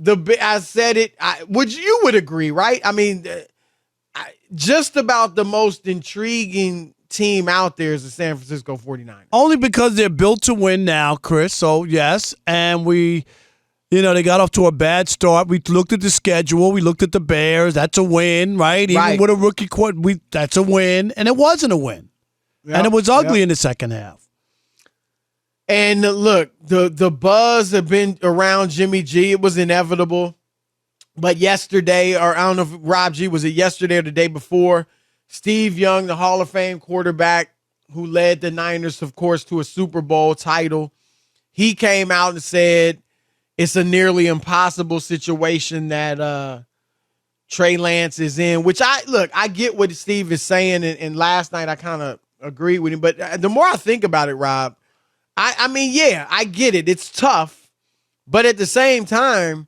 I said it. You would agree, right? I mean, just about the most intriguing team out there is the San Francisco 49ers. Only because they're built to win now, Chris. So, yes. And they got off to a bad start. We looked at the schedule. We looked at the Bears. That's a win, right? Even with a rookie quarterback, that's a win. And it wasn't a win. Yep, and it was ugly in the second half. And look, the buzz have been around Jimmy G. It was inevitable. But yesterday, or I don't know if Rob G, was it yesterday or the day before, Steve Young, the Hall of Fame quarterback who led the Niners, of course, to a Super Bowl title, he came out and said it's a nearly impossible situation that Trey Lance is in, which I get what Steve is saying, and last night I kind of agreed with him. But the more I think about it, Rob, I mean, yeah, I get it. It's tough. But at the same time,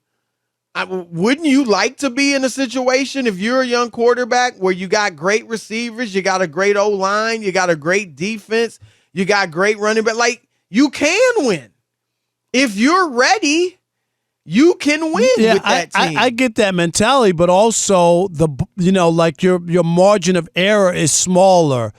wouldn't you like to be in a situation if you're a young quarterback where you got great receivers, you got a great O-line, you got a great defense, you got great running back? Like, you can win. If you're ready, you can win with that team. I get that mentality, but also your margin of error is smaller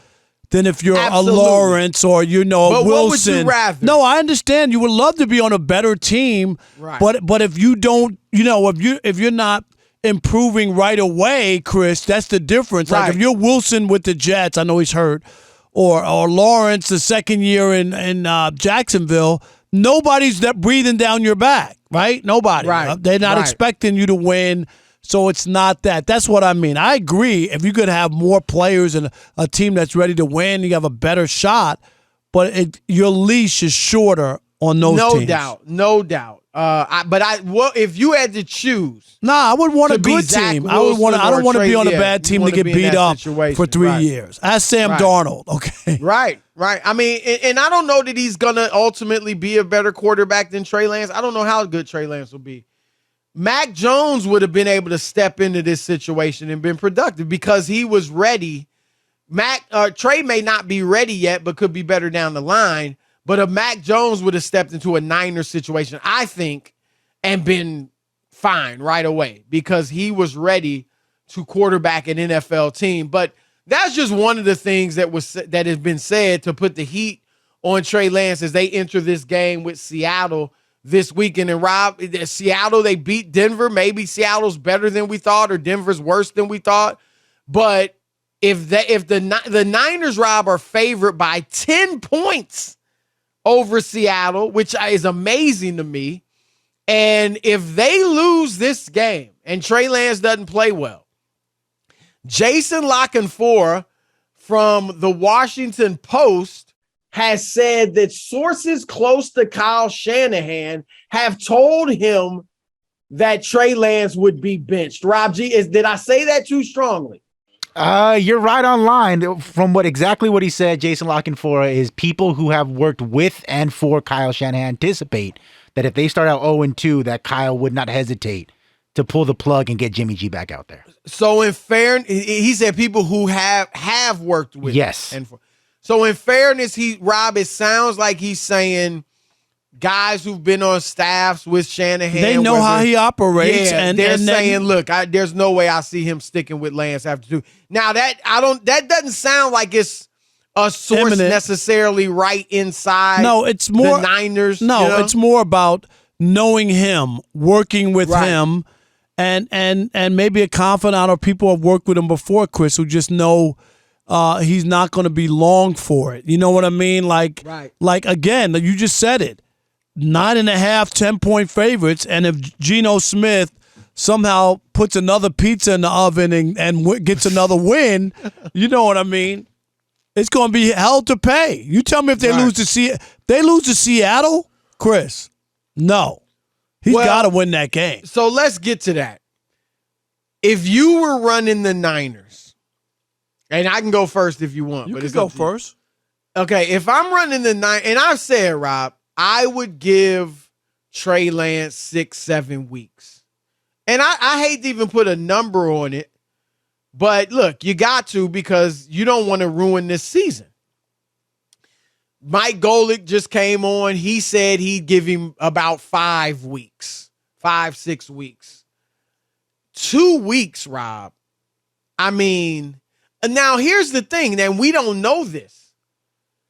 than if you're Absolutely. a Lawrence or but Wilson. What would you rather? No, I understand. You would love to be on a better team, right. but if you don't, if you're not improving right away, Chris, that's the difference. Right. Like if you're Wilson with the Jets, I know he's hurt, or Lawrence the second year in Jacksonville, nobody's breathing down your back, right? Nobody. Right. They're not expecting you to win. So it's not that. That's what I mean. I agree. If you could have more players and a team that's ready to win, you have a better shot. But your leash is shorter on those teams. No doubt. If you had to choose, I would want a good team. I don't want to be on a bad team to get beat up for 3 years. Ask Sam Darnold. Okay. Right. I mean, and I don't know that he's gonna ultimately be a better quarterback than Trey Lance. I don't know how good Trey Lance will be. Mac Jones would have been able to step into this situation and been productive because he was ready. Trey may not be ready yet, but could be better down the line. But if Mac Jones would have stepped into a Niners situation, I think, and been fine right away because he was ready to quarterback an NFL team. But that's just one of the things that has been said to put the heat on Trey Lance as they enter this game with Seattle this weekend. And Rob, Seattle, they beat Denver. Maybe Seattle's better than we thought, or Denver's worse than we thought. But if the Niners, Rob, are favored by 10 points over Seattle, which is amazing to me, and if they lose this game and Trey Lance doesn't play well, Jason Lockenfora from the Washington Post has said that sources close to Kyle Shanahan have told him that Trey Lance would be benched. Rob G, did I say that too strongly? You're right on line. From exactly what he said, Jason Lockenfora, is people who have worked with and for Kyle Shanahan anticipate that if they start out 0-2, that Kyle would not hesitate to pull the plug and get Jimmy G back out there. So in fairness, he said people who have worked with. Yes. And for. So in fairness, Rob, it sounds like he's saying guys who've been on staffs with Shanahan. They know how he operates. Yeah, and they're and saying, look, there's no way I see him sticking with Lance after 2. Now that doesn't sound like it's a source necessarily right inside. No, it's more the Niners. No, it's more about knowing him, working with him, and maybe a confidant or people have worked with him before, Chris, who just know he's not going to be long for it. You know what I mean? Like again, you just said it. 9.5, 10-point favorites, and if Geno Smith somehow puts another pizza in the oven and gets another win, you know what I mean? It's going to be hell to pay. You tell me if they lose to Seattle, Chris. No, he's got to win that game. So let's get to that. If you were running the Niners, and I can go first if you want. You but can it's go first. Okay, if I'm running the Niners, and I've said, Rob, I would give Trey Lance 6-7 weeks. And I hate to even put a number on it, but look, you got to because you don't want to ruin this season. Mike Golick just came on. He said he'd give him about 5 weeks. 5-6 weeks. 2 weeks, Rob. I mean, now here's the thing, and we don't know this.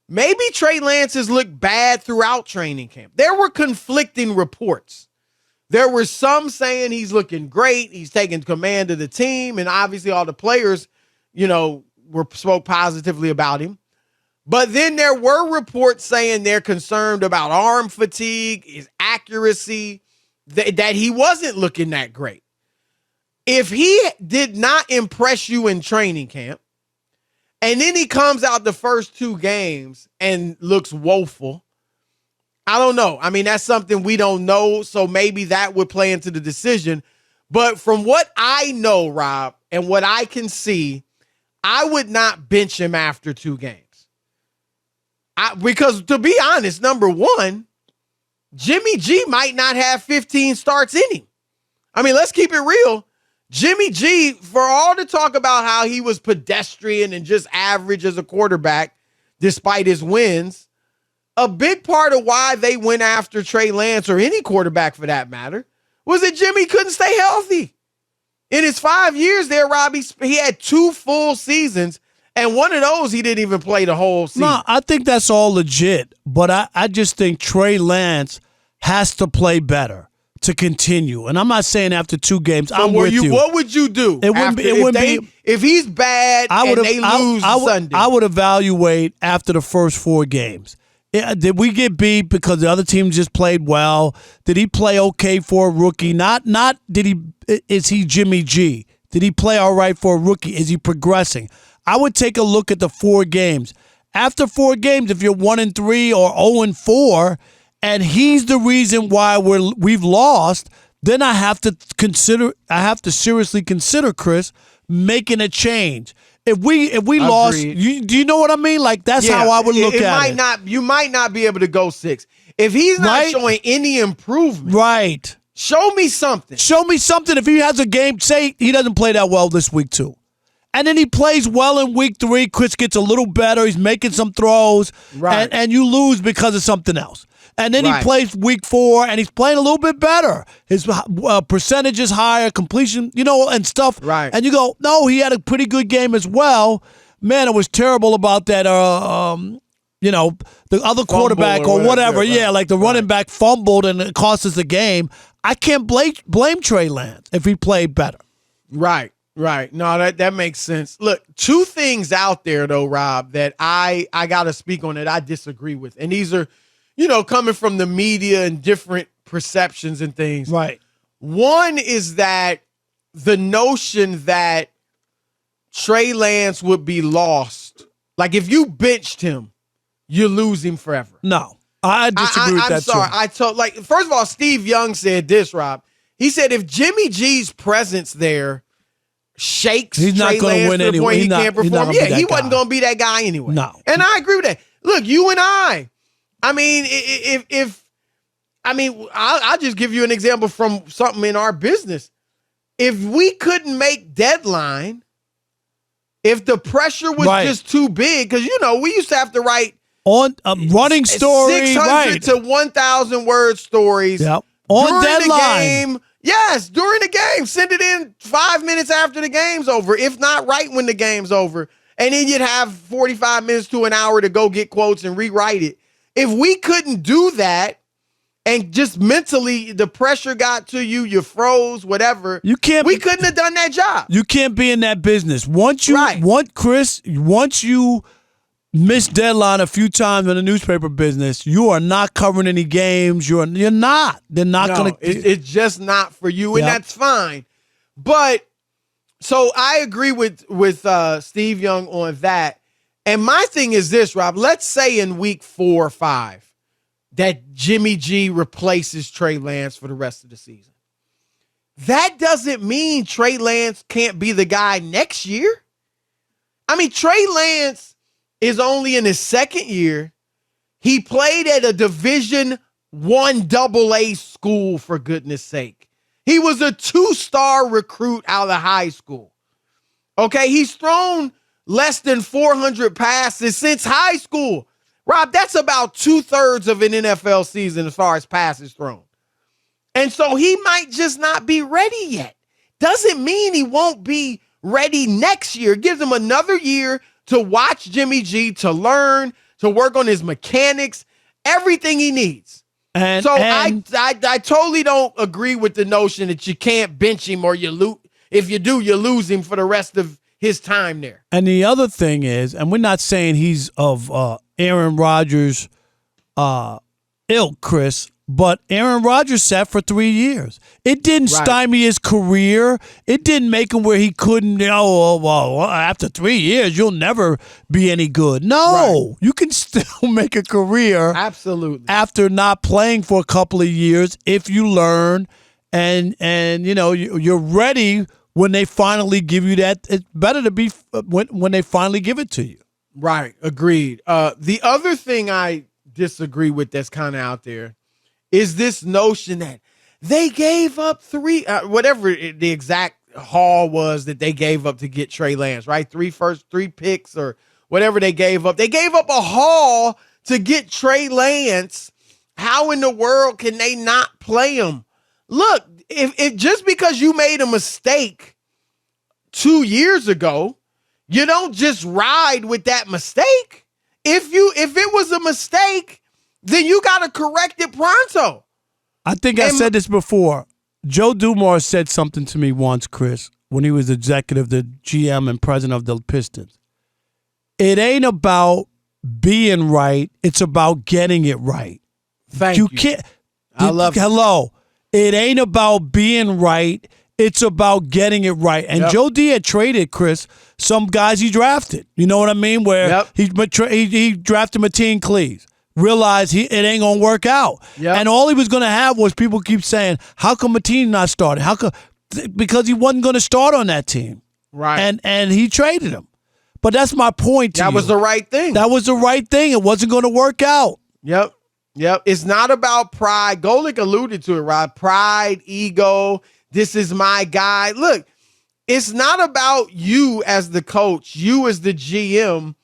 Maybe Trey Lance has looked bad throughout training camp. There were conflicting reports. There were some saying he's looking great, he's taking command of the team, and obviously all the players, spoke positively about him. But then there were reports saying they're concerned about arm fatigue, his accuracy, that he wasn't looking that great. If he did not impress you in training camp, and then he comes out the first 2 games and looks woeful, I don't know. I mean, that's something we don't know, so maybe that would play into the decision. But from what I know, Rob, and what I can see, I would not bench him after 2 games. Because to be honest, number one, Jimmy G might not have 15 starts in him. I mean, let's keep it real. Jimmy G, for all the talk about how he was pedestrian and just average as a quarterback, despite his wins, a big part of why they went after Trey Lance, or any quarterback for that matter, was that Jimmy couldn't stay healthy. In his 5 years there, Robbie, he had 2 full seasons, and one of those he didn't even play the whole season. No, I think that's all legit, but I just think Trey Lance has to play better to continue. And I'm not saying after 2 games. So I'm with you. What would you do? If he's bad they lose Sunday? I would evaluate after the first 4 games. Did we get beat because the other team just played well? Did he play okay for a rookie? Not did he? Is he Jimmy G? Did he play all right for a rookie? Is he progressing? I would take a look at the 4 games. After 4 games, if you're 1-3 or 0-4, and he's the reason why we've lost, then I have to seriously consider, Chris, making a change. If we lost, do you know what I mean? Like, that's how I would look at it. You might not be able to go 6 if he's not showing any improvement. Right. Show me something. Show me something. If he has a game, say he doesn't play that well this week too, and then he plays well in week 3. Chris gets a little better. He's making some throws, right? And you lose because of something else. And then he plays week 4, and he's playing a little bit better. His percentage is higher, completion, and stuff. Right. And you go, no, he had a pretty good game as well. Man, it was terrible about that, the other quarterback or whatever. Right. Yeah, like the running back fumbled, and it cost us the game. I can't blame Trey Lance if he played better. Right. No, that makes sense. Look, 2 things out there, though, Rob, that I got to speak on that I disagree with. And these are, coming from the media and different perceptions and things. Right. One is that the notion that Trey Lance would be lost. Like, if you benched him, you lose him forever. No, I disagree with that. I'm sorry. First of all, Steve Young said this, Rob. He said if Jimmy G's presence there shakes he's Trey not going Lance to win to the anyway. point he can't perform, he wasn't going to be that guy anyway. No. And I agree with that. Look, you and I mean, I'll just give you an example from something in our business. If we couldn't make deadline, if the pressure was just too big, because, we used to have to write on a running story, 600 to 1,000 word stories. Yep. On during deadline. The game. Yes, during the game. Send it in 5 minutes after the game's over, if not right when the game's over. And then you'd have 45 minutes to an hour to go get quotes and rewrite it. If we couldn't do that, and just mentally the pressure got to you, you froze, whatever, we couldn't have done that job. You can't be in that business. Once you miss deadline a few times in the newspaper business, you are not covering any games. You're not. They're not going to. It's just not for you, and that's fine. But so I agree with Steve Young on that. And my thing is this, Rob. Let's say in week 4 or 5 that Jimmy G replaces Trey Lance for the rest of the season. That doesn't mean Trey Lance can't be the guy next year. I mean, Trey Lance is only in his 2nd year. He played at a Division I AA school, for goodness sake. He was a 2-star recruit out of high school. Okay, he's thrown less than 400 passes since high school. Rob, that's about 2/3 of an NFL season as far as passes thrown. And so he might just not be ready yet. Doesn't mean he won't be ready next year. Gives him another year to watch Jimmy G, to learn, to work on his mechanics, everything he needs. I totally don't agree with the notion that you can't bench him or if you do, you lose him for the rest of his time there. And the other thing is, and we're not saying he's of Aaron Rodgers' ilk, Chris, but Aaron Rodgers sat for 3 years. It didn't stymie his career. It didn't make him where he couldn't, after 3 years, you'll never be any good. No, you can still make a career. Absolutely. After not playing for a couple of years, if you learn and you're ready when they finally give you that. It's better to be when they finally give it to you. Right. Agreed. The other thing I disagree with that's kind of out there is this notion that they gave up whatever the exact haul was that they gave up to get Trey Lance, right? 3 picks or whatever they gave up. They gave up a haul to get Trey Lance. How in the world can they not play him? Look, if just because you made a mistake 2 years ago, you don't just ride with that mistake. If it was a mistake, then you got to correct it pronto. I think I said this before. Joe Dumars said something to me once, Chris, when he was executive, the GM and president of the Pistons. It ain't about being right. It's about getting it right. Thank you. I love it. Hello. It ain't about being right. It's about getting it right. And Joe D had traded, Chris, some guys he drafted. You know what I mean? Where he drafted Mateen Cleaves. Realized it ain't going to work out. Yep. And all he was going to have was people keep saying, how come Mateen not starting? How come? Because he wasn't going to start on that team. Right. And he traded him. But that's my point to you. That was the right thing. That was the right thing. It wasn't going to work out. Yep. It's not about pride. Golick alluded to it, right? Pride, ego. This is my guy. Look, it's not about you as the coach, you as the GM.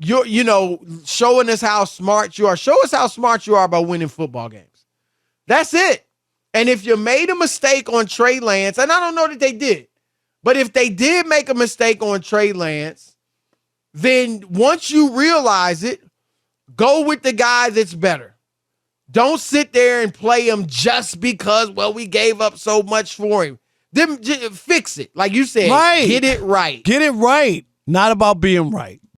You're, showing us how smart you are. Show us how smart you are by winning football games. That's it. And if you made a mistake on Trey Lance, and I don't know that they did, but if they did make a mistake on Trey Lance, then once you realize it, go with the guy that's better. Don't sit there and play him just because, we gave up so much for him. Then fix it. Like you said, Get it right. Get it right. Not about being right.